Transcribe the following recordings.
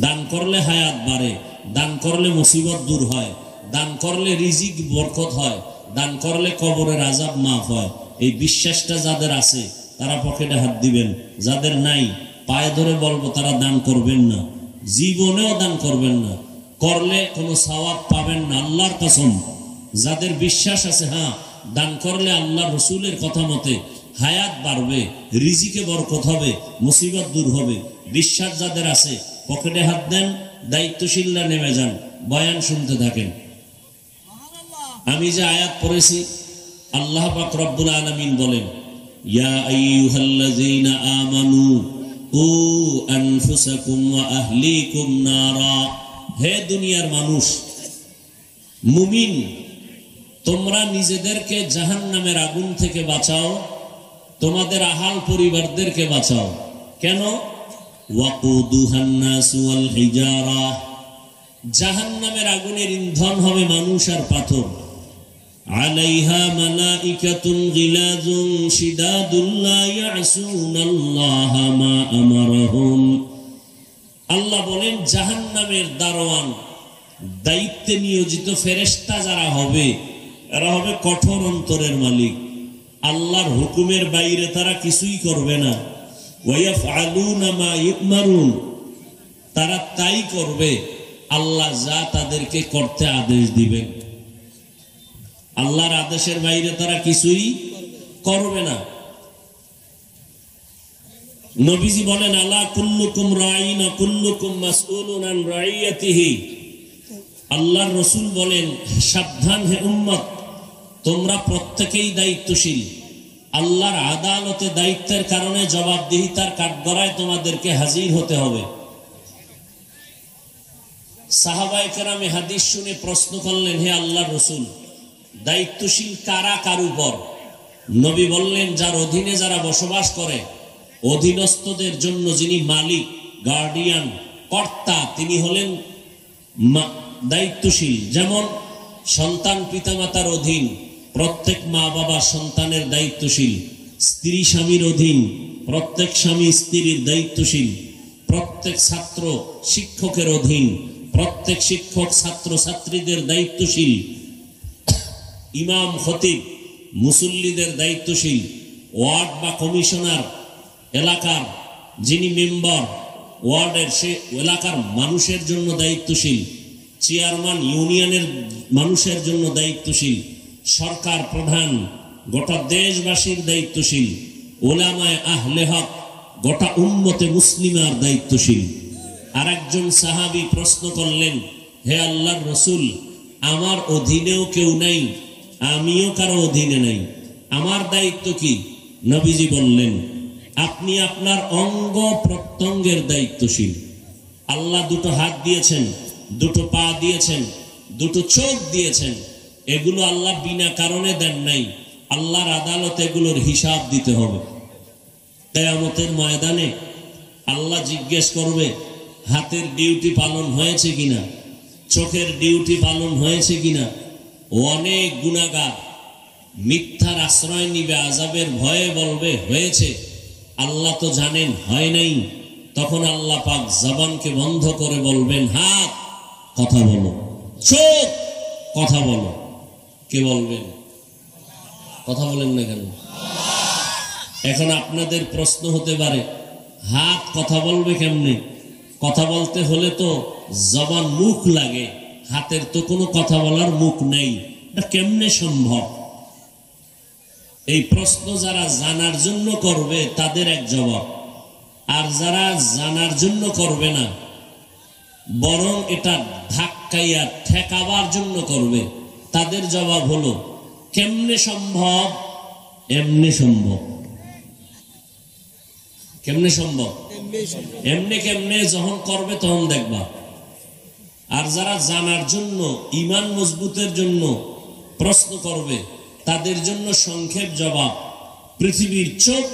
দান করলে হায়াত বাড়ে, দান করলে মুসিবত দূর হয়, দান করলে রিজিক বরকত হয়, দান করলে কবরের আযাব মাফ হয়। এই বিশ্বাসটা যাদের আছে তারা পকেটে হাত দিবেন, যাদের নাই পায়ে ধরে বলবো তারা দান করবেন না, জীবনেও দান করবেন না, করলে কোনো সওয়াব পাবেন না আল্লাহর কসম। যাদের বিশ্বাস আছে হ্যাঁ দান করলে আল্লাহ রসুলের কথা মতে হায়াত বাড়বে, রিজিকে বরকত হবে, মুসিবত দূর হবে, বিশ্বাস যাদের আছে পকেটে হাত দেন, দায়িত্বশীলরা নেমে যান, বয়ান শুনতে থাকেন। আমি যে আয়াত পড়েছি আল্লাহ পাক রব্বুল আলামিন বলেন, ইয়া আইয়ুহাল্লাযীনা আমানু উ আনফুসাকুম ওয়া আহলিকুম নারা। হে দুনিয়ার মানুষ, মুমিন, তোমরা নিজেদেরকে জাহান্নামের আগুন থেকে বাঁচাও, তোমাদের আহাল পরিবারদেরকে বাঁচাও। কেন? ওয়াকুদুহান নাসু ওয়াল হিজারা, জাহান্নামের আগুনের ইন্ধন হবে মানুষ আর পাথর। আলাইহা মালাইকাতুন গিলাযুন শিদাদুন লা ইয়াসুনাল্লাহা মা আমারহুম। আল্লাহ বলেন জাহান্নামের দারোয়ান, দায়িত্বে নিয়োজিত ফেরেশতা যারা হবে এরা হবে কঠোর অন্তরের মালিক, আল্লাহর হুকুমের বাইরে তারা কিছুই করবে না। ওয়ায়াফআলুনা মা ইউমারুন, তারা তাই করবে আল্লাহ যা তাদেরকে করতে আদেশ দিবেন। আল্লাহর আদেশের বাইরে তারা কিছুই করবে না। নবীজি বলেন, আলা কুল্লুকুম রাঈন ওয়া কুল্লুকুম মাসউলুন আন রাইয়াতিহি। আল্লাহর রাসূল বলেন, সাবধান হে উম্মত, তোমরা প্রত্যেকেই দায়িত্বশীল। আল্লাহর আদালতে দায়িত্বের কারণে জবাবদিহিতার কাঠগড়ায় তোমাদেরকে হাজির হতে হবে। সাহাবায়ে কেরামে হাদিস শুনে প্রশ্ন করলেন, হে আল্লাহর রাসূল, দায়িত্বশীল কারা কার উপর? নবী বললেন, যার অধীনে যারা বসবাস করে, অধীনস্থদের জন্য যিনি মালিক, গার্ডিয়ান, কর্তা, তিনি হলেন দায়িত্বশীল। যেমন সন্তান পিতামাতার অধীন, প্রত্যেক মা বাবা সন্তানের দায়িত্বশীল। স্ত্রী স্বামীর অধীন, প্রত্যেক স্বামী স্ত্রীর দায়িত্বশীল। প্রত্যেক ছাত্র শিক্ষকের অধীন, প্রত্যেক শিক্ষক ছাত্র ছাত্রীদের দায়িত্বশীল। ইমাম খতিব মুসল্লিদের দায়িত্বশীল। ওয়ার্ড বা কমিশনার এলাকার যিনি মেম্বার ওয়ার্ডের, সে এলাকার মানুষের জন্য দায়িত্বশীল। চেয়ারম্যান ইউনিয়নের মানুষের জন্য দায়িত্বশীল। সরকার প্রধান গোটা দেশবাসীর দায়িত্বশীল। ওলামায়ে আহলে হক গোটা উম্মতে মুসলিমার দায়িত্বশীল। আর একজন সাহাবী প্রশ্ন করলেন, হে আল্লাহর রাসূল, আমার অধীনেও কেউ নাই, আমিও কারো অধীনে নাই, আমার দায়িত্ব কি? নবীজি বললেন, আপনি আপনার অঙ্গ প্রত্যঙ্গের দায়িত্বশীল। আল্লাহ দুটো হাত দিয়েছেন, দুটো পা দিয়েছেন, দুটো চোখ দিয়েছেন, এগুলো আল্লাহ বিনা কারণে দেন নাই। আল্লাহর আদালতে এগুলোর হিসাব দিতে হবে। কিয়ামতের ময়দানে আল্লাহ জিজ্ঞেস করবে, হাতের ডিউটি পালন হয়েছে কিনা, চোখের ডিউটি পালন হয়েছে কিনা। অনেক গুনাহগার মিথ্যার আশ্রয় নিবে, আযাবের ভয়ে বলবে হয়েছে, আল্লাহ তো জানেন হয় নাই। তখন আল্লাহ পাক জবানকে বন্ধ করে বলবেন, হাত কথা বলো, চোখ কথা বলো। কে বলবেন? কথা বলেন না কেন? এখন আপনাদের প্রশ্ন হতে পারে, হাত কথা বলবে কেমনে? কথা বলতে হলে তো জবান, মুখ লাগে, হাতের তো কোনো কথা বলার মুখ নেই, এটা কেমনে সম্ভব? এই প্রশ্ন যারা জানার জন্য করবে তাদের এক জবাব, আর যারা জানার জন্য করবে না, বরং এটা ধাক্কাইয়া ঠেকাবার জন্য করবে, তাদের জবাব হলো, কেমনে সম্ভব? এমনি সম্ভব। কেমনে সম্ভব? এমনি কেমনে, যখন করবে তখন দেখবা। আর যারা জানার জন্য, ঈমান মজবুতের জন্য প্রশ্ন করবে, তাদের জন্য সংক্ষেপ জবাব, পৃথিবীর চোখ,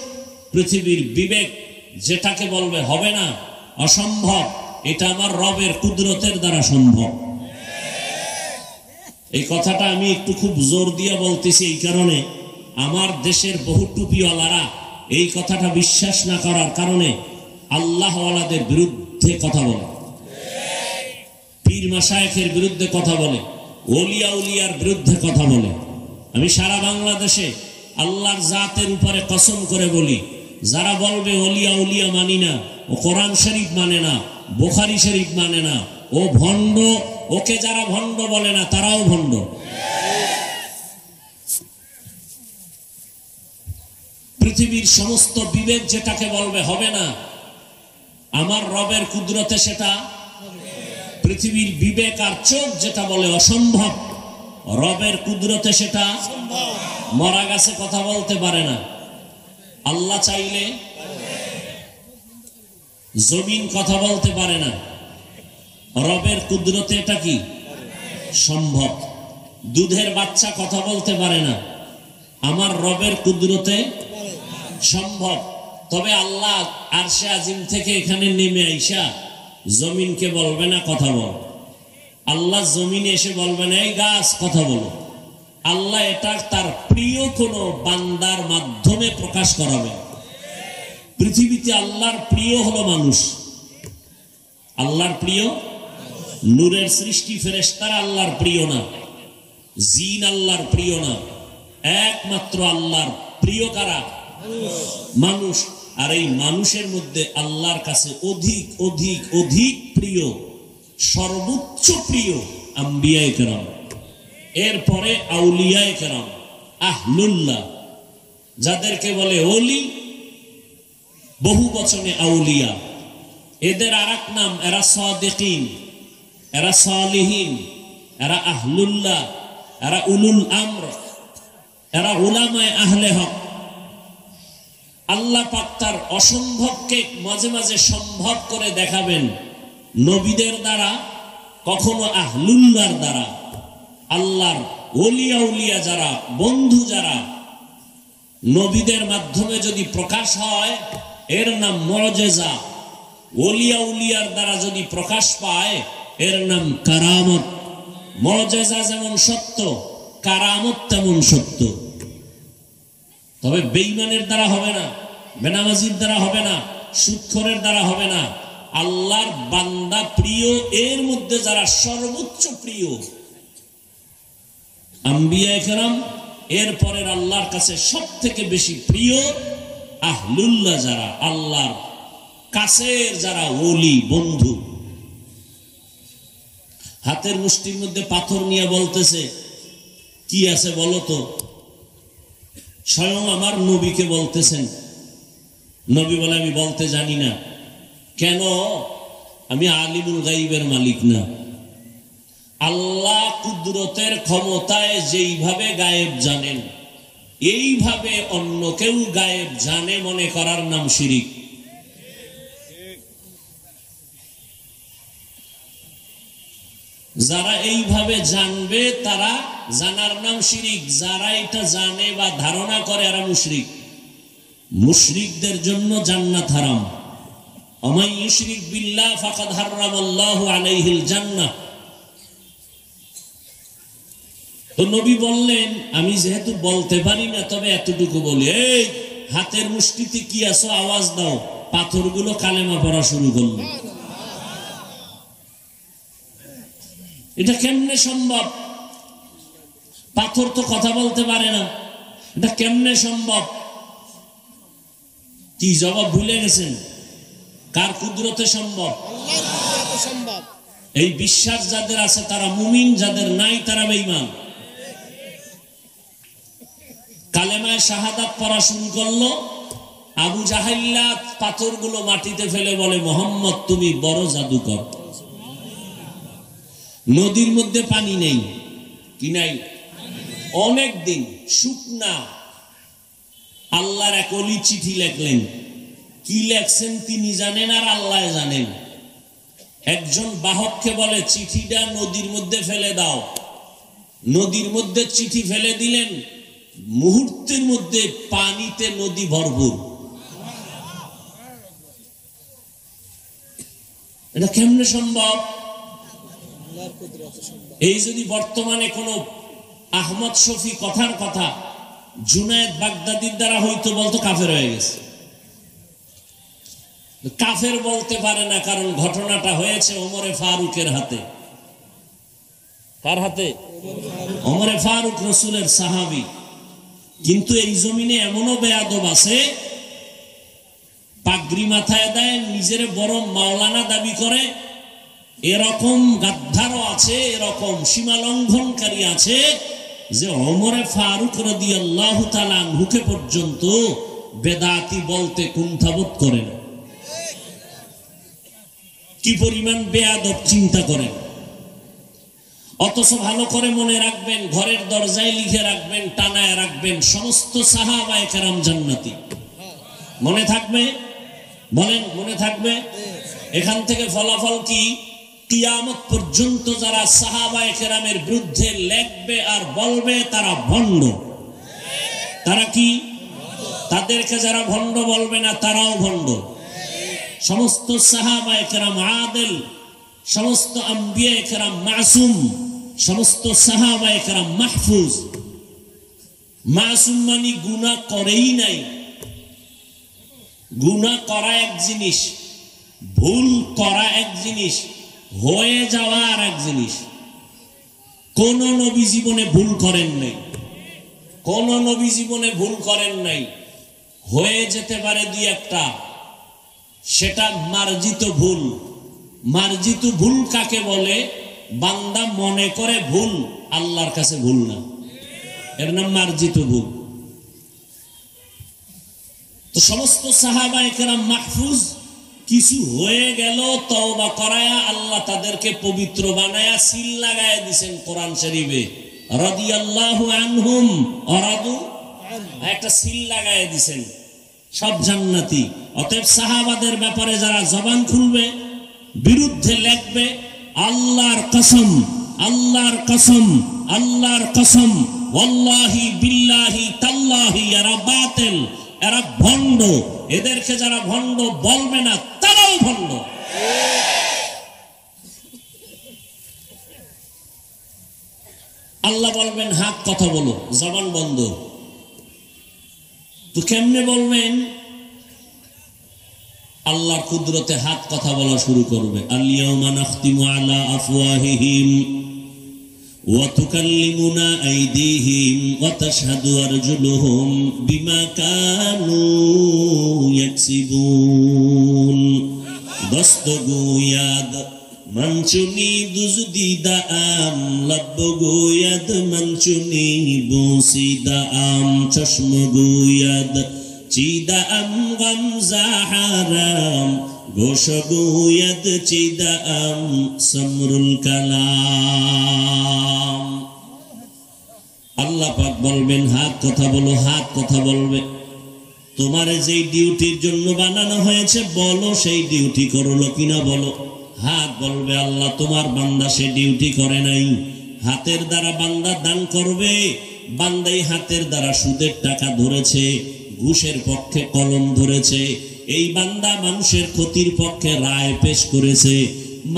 পৃথিবীর বিবেক যেটাকে বলবে হবে না, অসম্ভব, এটা আমার রবের কুদরতের দ্বারা সম্ভব। এই কথাটা আমি একটু খুব জোর দিয়ে বলতেছি এই কারণে, আমার দেশের বহু টুপিওয়ালারা এই কথাটা বিশ্বাস না করার কারণে আল্লাহওয়ালাদের বিরুদ্ধে কথা বলে। পীর মাশায়েখের বিরুদ্ধে কথা বলে, ওলিয়া উলিয়ার বিরুদ্ধে কথা বলে। আমি সারা বাংলাদেশে আল্লাহর জাতের উপরে কসম করে বলি, যারা বলবে ওলিয়া উলিয়া মানি না, ও কোরআন শরীফ মানে না, বুখারী শরীফ মানে না, ও ভণ্ড, ওকে যারা ভণ্ড বলে না তারাও ভণ্ড। পৃথিবীর সমস্ত বিবেক যেটাকে বলবে হবে না, আমার রবের কুদরতে সেটা। পৃথিবীর বিবেক আর চোখ যেটা বলে অসম্ভব, রবের কুদরতে সেটা। মরা গাছে কথা বলতে পারে না, আল্লাহ চাইলে। জমিন কথা বলতে পারে না, রবের কুদরতে এটা কি সম্ভব। দুধের বাচ্চা কথা বলতে পারে না, আমার রবের কুদরতে সম্ভব। তবে আল্লাহ আরশে আজিম থেকে এখানে নেমে আইসা জমিনকে বলবে না কথা বল। আল্লাহ জমিনে এসে বলবে না এই গাছ কথা বলো। আল্লাহ এটা তার প্রিয় কোন বান্দার মাধ্যমে প্রকাশ করাবে। পৃথিবীতে আল্লাহর প্রিয় হলো মানুষ। আল্লাহর প্রিয় নূরের সৃষ্টি ফেরেশতারা আল্লাহর প্রিয় না, জিন আল্লাহর প্রিয় না, একমাত্র আল্লাহর প্রিয় কারা? মানুষ। আর এই মানুষের মধ্যে আল্লাহর কাছে অধিক অধিক অধিক প্রিয়, সর্বোচ্চ প্রিয় আম্বিয়ায়ে কেরাম, এরপরে আউলিয়ায়ে কেরাম, আহলুল্লাহ, যাদেরকে বলে ওলি, বহু বচনে আউলিয়া। এদের আরেক নাম, এরা সাদিকিন, এরা সালিহিন, এরা আহলুল্লাহ, এরা উলুল আমর, এরা উলামায়ে আহলে হক। আল্লাহ পাক তার অসম্ভবকে মাঝে মাঝে সম্ভব করে দেখাবেন নবীদের দ্বারা, কখনো আহলুল্লাহর দ্বারা। আল্লাহর ওলিয়া উলিয়া যারা, বন্ধু যারা, নবীদের মাধ্যমে যদি প্রকাশ হয় এর নাম মুআজিজা। ওলিয়া উলিয়ার দ্বারা যদি প্রকাশ পায় এর নাম কারামত। মুআজিজা যেমন সত্য, কারামত তেমন সত্য। তবে বেঈমানের দ্বারা হবে না, বেনামাজির দ্বারা হবে না, সুদখোরের দ্বারা হবে না। আল্লাহর বান্দা প্রিয়, এর মধ্যে যারা সর্বোচ্চ প্রিয় আম্বিয়ায়ে কেরাম, এরপরের আল্লাহর কাছে সব থেকে বেশি প্রিয় আহলুল্লাহ, যারা আল্লাহর কাছের, যারা ওলি বন্ধু। হাতের মুষ্টির মধ্যে পাথর নিয়ে বলতেছে কি আছে বলো তো? স্বয়ং আমার নবীকে বলতেছেন। নবী বলে আমি বলতে জানি না। কেন? আমি আলিমুল গাইবের মালিক না। আল্লাহ কুদরতের ক্ষমতায় যেইভাবে গায়েব জানেন, এইভাবে অন্য কেউ গায়েব জানে মনে করার নাম শিরিক। যারা এইভাবে জানবে তারা জানার নাম শিরিক। যারা এটা জানে বা ধারণা করে এরা মুশরিক। মুশরিকদের জন্য জান্নাত হারাম। ওমান ইউশরিক বিল্লাহ ফাকাদ হারামাল্লাহু আলাইহিল জান্নাহ। তো নবী বললেন আমি যেহেতু বলতে পারি না, তবে এতটুকু বলি, এই হাতের মুষ্টিতে কি আছো আওয়াজ দাও। পাথরগুলো কালেমা পড়া শুরু করলো। এটা কেমনে সম্ভব? পাথর তো কথা বলতে পারে না, এটা কেমনে সম্ভব? কি জবাব ভুলে গেছেন? কার কুদরতে সম্ভব? এই বিশ্বাস যাদের আছে তারা মুমিন, যাদের নাই তারা বেঈমান। কালেমায়ে শাহাদাত পড়া শুরু করলো। আবু জাহেল্লা পাথরগুলো মাটিতে ফেলে বলে মুহাম্মদ তুমি বড় জাদুকর। নদীর মধ্যে পানি নেই, কি নাই? অনেক দিন শুকনা। আল্লাহর এক ওলি চিঠি লেখলেন। কি লেখছেন তিনি জানেন আর আল্লাহ জানেন। একজন বাহককে বলে চিঠিটা নদীর মধ্যে ফেলে দাও। নদীর মধ্যে চিঠি ফেলে দিলেন, মুহূর্তের মধ্যে পানিতে নদী ভরপুর। এটা কেমনে সম্ভব? এই যদি বর্তমানে কোন আহমদ শফি কথার কথা জুনায়েদ বাগদাদির দ্বারা হয়তো বলতো কাফের হয়ে গেছে। কাফের বলতে পারে না, কারণ ঘটনাটা হয়েছে ওমরে ফারুকের হাতে। কার হাতে? ওমরে ফারুক রাসূলের সাহাবী। কিন্তু এই জমিনে এমনও বেয়াদব আছে, পাগড়ি মাথায় দেয়, নিজের বড় মাওলানা দাবি করে। এরকম গাদ্দারও আছে, এরকম সীমা লঙ্ঘনকারী আছে যে ওমরে ফারুক রাদিয়াল্লাহু তাআলা আনহুকে পর্যন্ত বেদাতি বলতে কুণ্ঠাবোধ করে না। কি পরিমাণ বেয়াদব চিন্তা করেন। অথচ ভালো করে মনে রাখবেন, ঘরের দরজায় লিখে রাখবেন, টানায় রাখবেন, সমস্ত সাহাবায়ে কেরাম জান্নাতি। মনে থাকবে? বলেন, মনে থাকবে? এখান থেকে ফলাফল কি? কিয়ামত পর্যন্ত যারা সাহাবায়ে কেরামের বিরুদ্ধে লেখবে আর বলবে তারা ভণ্ড। তারা কি? তাদেরকে যারা ভণ্ড বলবে না তারাও ভণ্ড। সমস্ত সাহাবায়ে কেরাম আদেল, সমস্ত আম্বিয়ায়ে কেরাম মাসুম, সমস্ত সাহাবায়ে কেরাম মাহফুজ। মাসুম মানে গুনাহ করেই নাই। গুনাহ করা এক জিনিস, ভুল করা এক জিনিস, হয়ে যাওয়া আর এক জিনিস। কোন নবী জীবনে ভুল করেন নাই, কোন নবী জীবনে ভুল করেন নাই। হয়ে যেতে পারে দুই একটা, সেটা মার্জিত ভুল। মার্জিত ভুল কাকে বলে? বান্দা মনে করে ভুল, আল্লাহর কাছে ভুল না, এর নাম মার্জিত ভুল। তো সমস্ত সাহাবায়ে কেরাম মাহফুজ। কিছু হয়ে গেল, তওবা করায়া আল্লাহ তাদেরকে পবিত্র বানায়া সিল লাগায়া দিবেন কোরআন শরীফে, রাদিয়াল্লাহু আনহুম ওয়ারাদু, একটা সিল লাগায়া দিবেন, সব জান্নাতি। অতএব সাহাবাদের ব্যাপারে যারা জবান খুলবে, বিরুদ্ধে লেখবে, আল্লাহর কসম, আল্লাহর কসম, আল্লাহর কসম, ওয়াল্লাহি বিল্লাহি তাল্লাহি, এরা বাতিল, এরা ভণ্ড। এদেরকে যারা ভণ্ড বলবে না তারাও ভণ্ড। আল্লাহ বলবেন হাত কথা বলো, জবান বন্ধ। তো কেমনে বলবেন? আল্লাহর কুদরতে হাত কথা বলা শুরু করবে। আল-ইয়াওমা নাখতিমু আলা আফওয়াহিহিম ওয়া তুকাল্লিমুনা আইদিহিম ওয়া তাশহাদু আরজুলুহুম বিমা কানু ইয়াকসিবুন। দস্তগুয়াদ মঞ্চুনি দুজদিদা আম, লব্বগুয়াদ মঞ্চুনি বুসিদা আম, চশমগুয়াদ চিদা আম গামজা হারাম, গোশগুয়াদ চিদা আম সমরুল কালাম। আল্লাহ পাক বলবেন হাত কথা বলো, হাত কথা বলবে। তোমার যেই ডিউটির জন্য বানানো হয়েছে বলো, সেই ডিউটি করলো কিনা বলো। হাত বলবে আল্লাহ তোমার বান্দা সে ডিউটি করে নাই। হাতের দ্বারা বান্দা দান করবে, বান্দাই হাতের দ্বারা সুদের টাকা ধরেছে, ঘুষের পক্ষে কলম ধরেছে। এই বান্দা মানুষের ক্ষতির পক্ষে রায় পেশ করেছে,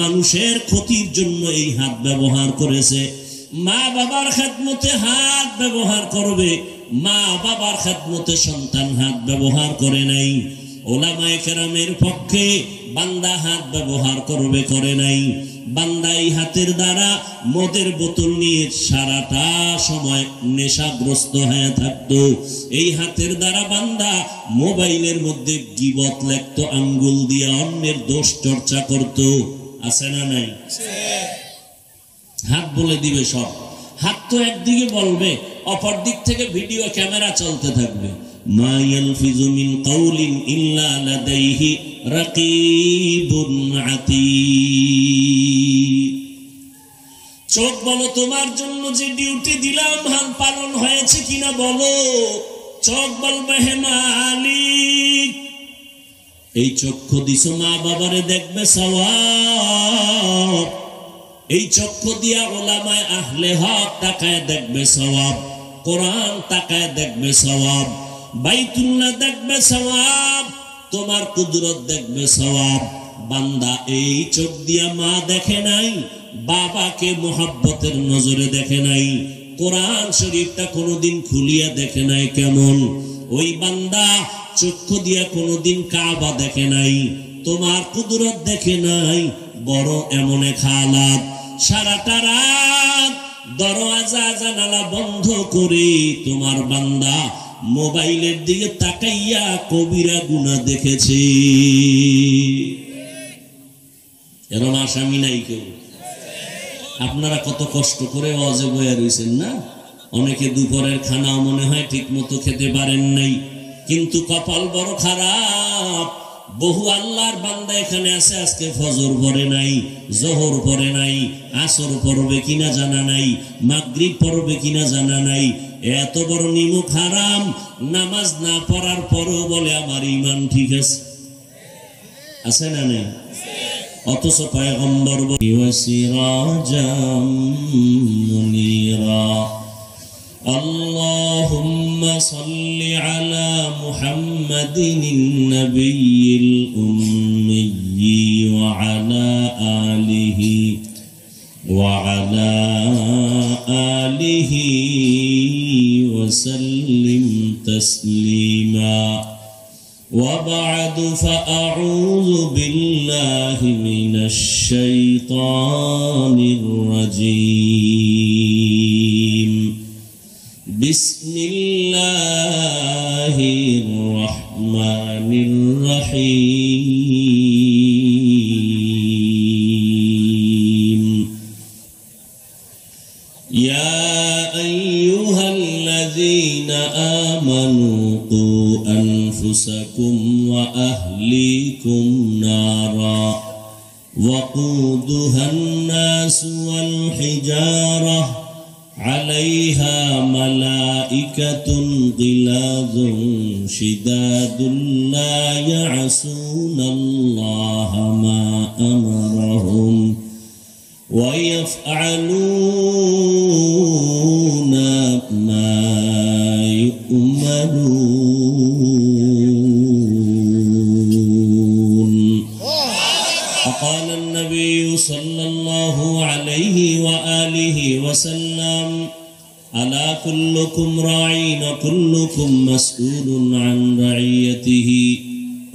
মানুষের ক্ষতির জন্য এই হাত ব্যবহার করেছে। মা বাবার খেদমতে হাত ব্যবহার করবে, মা বাবার খেদমতে সন্তান হাত ব্যবহার করে নাই। ওলামায়ে কেরামের পক্ষে বান্দা হাত ব্যবহার করবে, করে নাই। বান্দা এই হাতের দ্বারা মদের বোতল নিয়ে সারাটা সময় নেশাগ্রস্ত হয়ে থাকতো। এই হাতের দ্বারা বান্দা মোবাইলের মধ্যে গীবত লিখতো, আঙ্গুল দিয়ে অন্যের দোষ চর্চা করত। আছে না নাই? হাত বলে দিবে সব। হাত তো একদিকে বলবে, অপর দিক থেকে ভিডিও ক্যামেরা চলতে থাকবে। মা ইয়ালফিজু মিন কাউলিন ইল্লা লাদাইহি রাকিবুন আতীদ। চোখ বলো তোমার জন্য যে ডিউটি দিলাম হাল পালন হয়েছে কিনা বলো। চোখ বলবে হে মালিক, এই চক্ষু দিছো মা বাবারে দেখবে সওয়াব, এই চক্ষু দিয়া ওলামায়ে আহলে হক তাকায় দেখবে সওয়াব, কোরআন তাকায় দেখবে সওয়াব, বাইতুল্লাহ দেখবে সওয়াব, তোমার কুদরত দেখবে সওয়াব। বান্দা এই চোখ দিয়া মা দেখে নাই, বাবাকে মোহাব্বতের নজরে দেখে নাই, কোরআন শরীফটা কোনোদিন খুলিয়া দেখে নাই। কেমন ওই বান্দা চক্ষু দিয়া কোনোদিন কাবা দেখে নাই, তোমার কুদরত দেখে নাই। বড় এমন এক হালাত সারাটা রাত দরওয়াজা জানালা বন্ধ করে তোমার বান্দা মোবাইলের দিকে তাকাইয়া কবিরা গুনাহ দেখেছে। এরকম আসামি নাই কেউ। আপনারা কত কষ্ট করে ওয়াজে বয়া রয়েছেন না? অনেকে দুপুরের খানাও মনে হয় ঠিক মতো খেতে পারেন নাই, কিন্তু কপাল বড় খারাপ। বহু আল্লাহর বান্দা এখানে আছে, আজকে ফজর পড়ে নাই, জোহর পড়ে নাই, আসর পড়বে কিনা জানা নাই, মাগরিব পড়বে কিনা জানা নাই। এত বড় নিমুখ হারাম, নামাজ না পড়ার পরেও বলে আমার ঈমান ঠিক আছে। আছে না নেই? অথচ পয়গম্বর ওয়াসিরাজাম মুনীরা। اللهم صل على محمد النبي الأمي وعلى آله وسلم تسليما. وبعد فأعوذ بالله من الشيطان الرجيم. بسم الله الرحمن الرحيم. يا أيها الذين آمنوا قوا أنفسكم وأهليكم نارا وقودها الناس والحجارة عليها ملائكة غلاظ شداد لا يعصون الله ما أمرهم ويفعلون ما يؤمرون. وقال النبي صلى الله عليه وآله وسلم ألا كلكم راعين وكلكم مسؤول عن رعيته،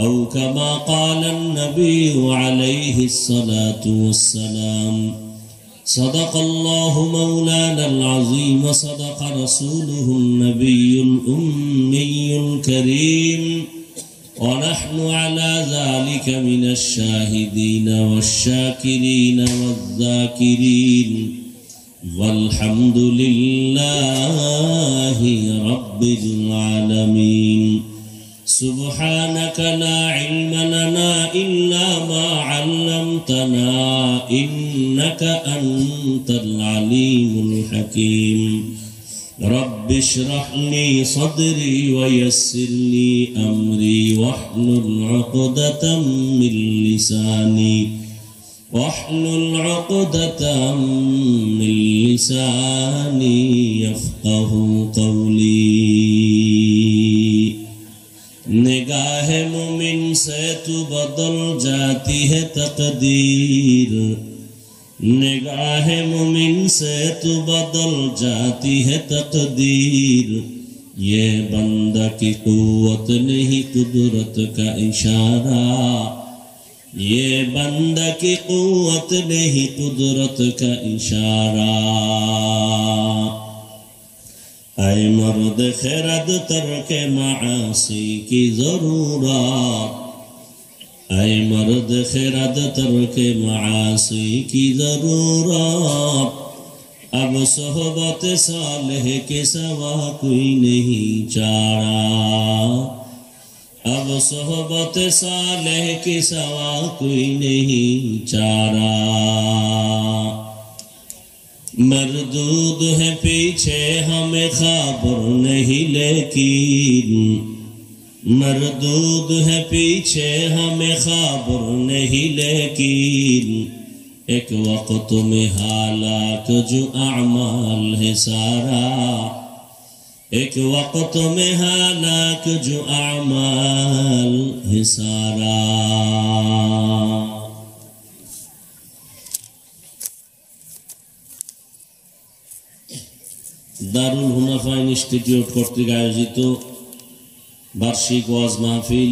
أو كما قال النبي عليه الصلاة والسلام. صدق الله مولانا العظيم وصدق رسوله النبي الأمي الكريم، ونحن على ذلك من الشاهدين والشاكرين والذاكرين، والحمد لله رب العالمين. سبحانك لا علم لنا إلا ما علمتنا إنك أنت العليم الحكيم. رب اشرح لي صدري ويسر لي أمري واحلل عقدة من لساني يفقه قولي. निगाह मुमिन से तू बदल जाती है तकदीर, निगाह मुमिन से तू बदल जाती है तकदीर। ये बंदा की कुव्वत नहीं कुदरत का इशारा, ये बंदा की कुव्वत नहीं कुदरत का इशारा। ऐ मर्द खैरद तरके मासी की जरूरत, ऐ मर्द खैरद तरके मासी की जरूरत। अब सोहबत सालेह के सवा कोई नहीं चारा, अब सोहबत सालेह के सवा कोई नहीं चारा। मरदूद है पीछे हमें खबर नहीं लेकिन, मरदूद है पीछे हमें खबर नहीं लेकिन। एक वक्त में हालाक जो अमाल है सारा, एक वक्त में हालाक जो अमाल है सारा। দারুল হুনাফা ইনস্টিটিউট কর্তৃক আয়োজিত বার্ষিক ওয়াজ মাহফিল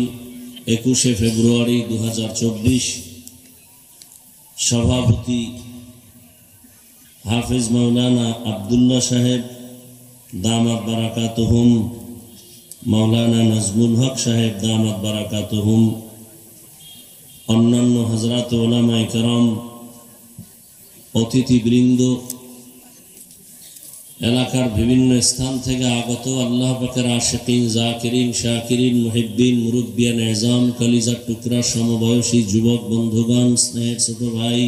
21শে ফেব্রুয়ারি 2024। সভাপতি হাফিজ মাওলানা আব্দুল্লাহ সাহেব দামাত বারাকাতুহুম, মাওলানা নাজমুল হক সাহেব দামাত বারাকাতুহুম, অন্যান্য হযরত উলামায়ে কেরাম, অতিথিবৃন্দ, এলাকার বিভিন্ন স্থান থেকে আগত আল্লাহ পাকের আশিকিন, জাকিরিন, শাকিরিন, মুহিব্বিন, মুরব্বিয়ান এজাম, কলিজার টুকরা, সমবয়সী যুবক বন্ধুগণ, স্নেহের ছোট ভাই,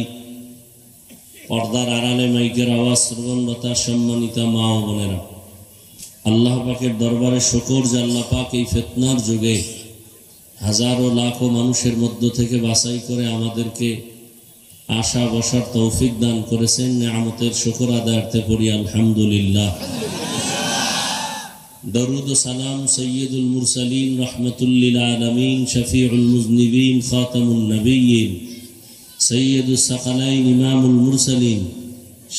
পর্দার আড়ালে মাইকের আওয়াজ শ্রবণরতা সম্মানিতা মা ও বোনেরা, আল্লাহ পাকের দরবারে শুকর যে আল্লাহ পাক এই ফিতনার যুগে হাজারো লাখো মানুষের মধ্য থেকে বাছাই করে আমাদেরকে আশা বসার তৌফিক দান করেছেন। নিয়ামতের শুকর আদায়ার্থে পড়ি আলহামদুলিল্লাহ। দরুদ ও সালাম সৈয়দুল মুরসালিন রহমাতুল লিল আলামিন শফিউল মুজনিবিন খাতামুন নবিয়্যিন সৈয়দুস সাকালাইন ইমামুল মুরসালিন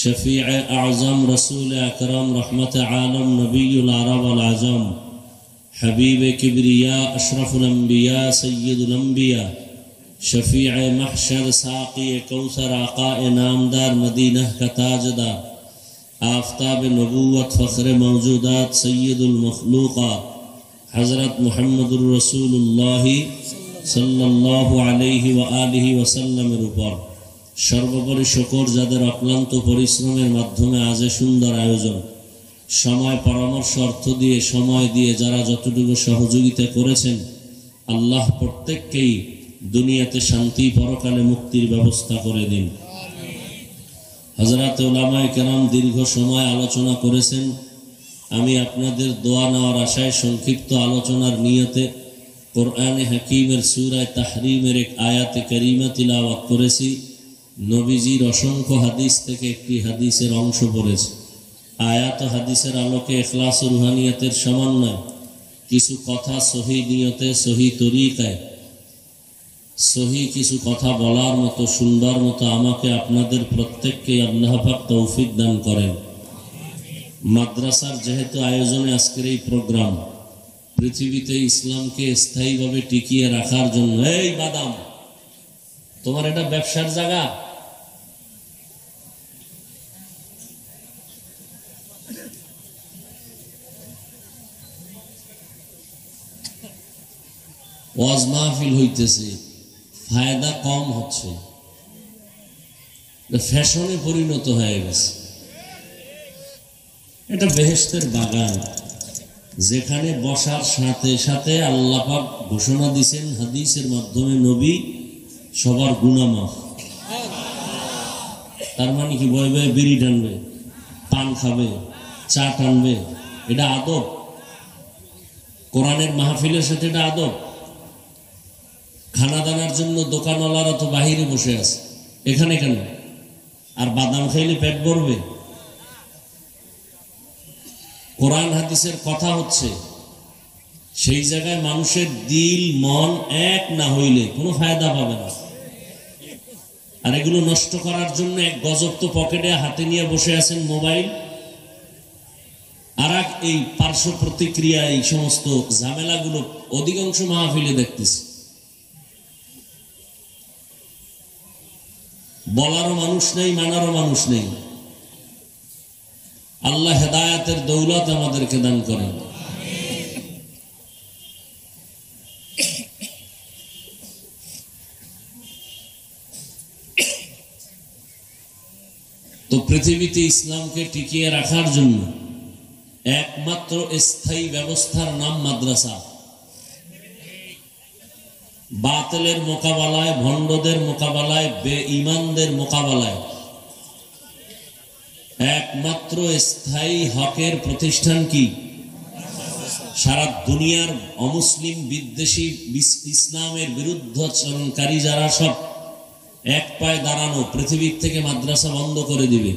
শফিউ আযম রাসূল আকরাম রহমত আলম নবিয়ুল আরব ওয়াল আজম হাবিব কিবরিয়া আশরাফুল আম্বিয়া সৈয়দুল আম্বিয়া शफीअ महशर साक़ी कौसर आक़ाए नामदार मदीना का ताजदार आफ्ताब नबूवत फ़ख्र मौजूदात सय्यदुल मखलूक़ात हज़रत मुहम्मदुर रसूलुल्लाह सल्लल्लाहु अलैहि व आलिहि वसल्लमेर ऊपर सर्वोपरि शुकर যাদের অক্লান্ত পরিশ্রমের মাধ্যমে আজ সুন্দর আয়োজন, সময় পরামর্শ অর্থ দিয়ে সময় দিয়ে যারা যতটুকু সহযোগিতা করেছেন, আল্লাহ প্রত্যেককেই দুনিয়াতে শান্তি, পরকালে মুক্তির ব্যবস্থা করে দিন। হযরত উলামায়ে কেরাম দীর্ঘ সময় আলোচনা করেছেন। আমি আপনাদের দোয়া নেওয়ার আশায় সংক্ষিপ্ত আলোচনার নিয়তে কোরআনে হাকিমের সূরা তাহরিমের এক আয়াতে কারিমা তিলাওয়াত করেছি। নবীজির অসংখ্য হাদিস থেকে একটি হাদিসের অংশ পড়েছি। আয়াত ও হাদিসের আলোকে ইখলাস ও রুহানিয়াতের সমন্বয় কিছু কথা সহি নিয়তে, সহি তরিকায়, সহি কিছু কথা বলার মতো, সুন্দর মতো আমাকে আপনাদের প্রত্যেককে আল্লাহ পাক তৌফিক দান করেন। মাদ্রাসার যেহেতু আয়োজনে আজকের এই প্রোগ্রাম, পৃথিবীতে ইসলামকে স্থায়ীভাবে টিকিয়ে রাখার জন্য, এই বাদাম তোমার এটা ব্যবসার জায়গা, ওয়াজ মাহফিল হইতেছে, ফায়দা কম হচ্ছে, ফ্যাশনে পরিণত হয়ে গেছে। এটা বেহেশতের বাগান, যেখানে বসার সাথে সাথে আল্লাহ পাক ঘোষণা দিয়েছেন হাদিসের মাধ্যমে, নবী সবার গুনাহ মাফ। তার মানে কি বয়ে বয়ে বিড়ি টানবে, পান খাবে, চা টানবে? এটা আদব? কোরআনের মাহফিলের সাথে এটা আদব? খানা দানার জন্য দোকানওয়ালারা তো বাহিরে বসে আছে, এখানে কেন? আর বাদাম খাইলে পেট ভরবে? কোরআন হাদিসের কথা হচ্ছে, সেই জায়গায় মানুষের দিল মন এক না হইলে কোনো ফায়দা পাবে না। আর এগুলো নষ্ট করার জন্য এক গজব তো পকেটে হাতে নিয়ে বসে আছেন মোবাইল, আর এই পার্শ্ব প্রতিক্রিয়া, এই সমস্ত ঝামেলাগুলো অধিকাংশ মাহফিলে দেখতেছি। বলারও মানুষ নেই, মানারও মানুষ নেই। আল্লাহ হেদায়েতের দৌলত আমাদেরকে দান করেন। তো পৃথিবীতে ইসলামকে টিকিয়ে রাখার জন্য একমাত্র স্থায়ী ব্যবস্থার নাম মাদ্রাসা। বাতিলের মোকাবেলায়, ভণ্ডদের মোকাবেলায়, বেঈমানদের মোকাবেলায় একমাত্র স্থায়ী হকের প্রতিষ্ঠান কি? সারা দুনিয়ার অমুসলিম, বিদ্বেষী, ইসলামের বিরুদ্ধাচরণকারী যারা সব এক পায়ে দাঁড়ানো, পৃথিবীর থেকে মাদ্রাসা বন্ধ করে দিবে।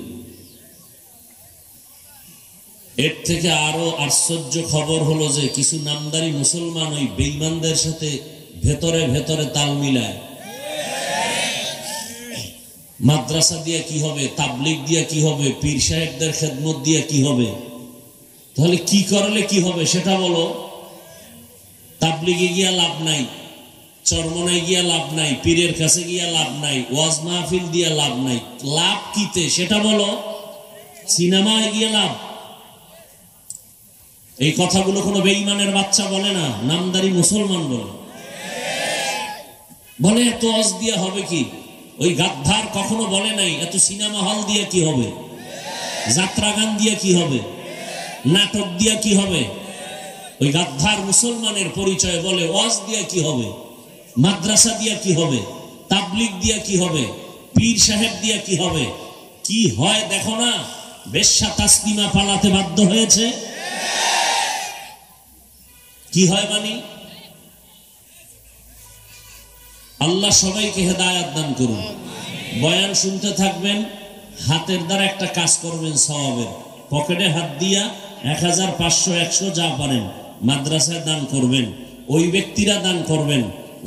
এর থেকে আরো আশ্চর্য খবর হলো যে কিছু নামদারি মুসলমান ওই বেঈমানদের সাথে ভেতরে ভেতরে তাল মিলায়। মাদ্রাসা দিয়ে কি হবে, তাবলিগ দিয়ে কি হবে, পীর সাহেবদের খেদমত দিয়ে কি হবে? তাহলে কি করলে কি হবে সেটা বলো। তাবলিগে গিয়া লাভ নাই, চরমনায় গিয়া লাভ নাই, পীরের কাছে গিয়া লাভ নাই, ওয়াজ মাহফিল দিয়া লাভ নাই, লাভ কিতে সেটা বলো। সিনেমায় গিয়ে লাভ। এই কথাগুলো কোনো বেঈমানের বাচ্চা বলে না, নামদারি মুসলমান বলে। বলে এত ওয়াজ দিয়ে হবে কি? ওই গাদ্দার কখনো বলে নাই এত সিনেমা হল দিয়ে কি হবে, যাত্রা গান দিয়ে কি হবে, নাটক দিয়ে কি হবে। ওই গাদ্দার মুসলমানের পরিচয় বলে ওয়াজ দিয়ে কি হবে, মাদ্রাসা দিয়ে কি হবে, তাবলিগ দিয়ে কি হবে, পীর সাহেব দিয়ে কি হবে। কি হয় দেখো না, বেশ্যা তাসলিমা পালাতে বাধ্য হয়েছে। কি হয় মানি? আল্লাহ সবাইকে হেদায়েত দান করুন। বয়ান শুনতে থাকবেন, হাতের দ্বারা একটা কাজ করবেন সওয়াবের। পকেটে হাত দিয়া 1000, 500, 100 যা পারেন মাদ্রাসায় দান করবেন। ওই ব্যক্তিরা দান করবেন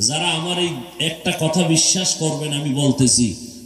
যারা আমার এই একটা কথা বিশ্বাস করবেন আমি বলতেছি,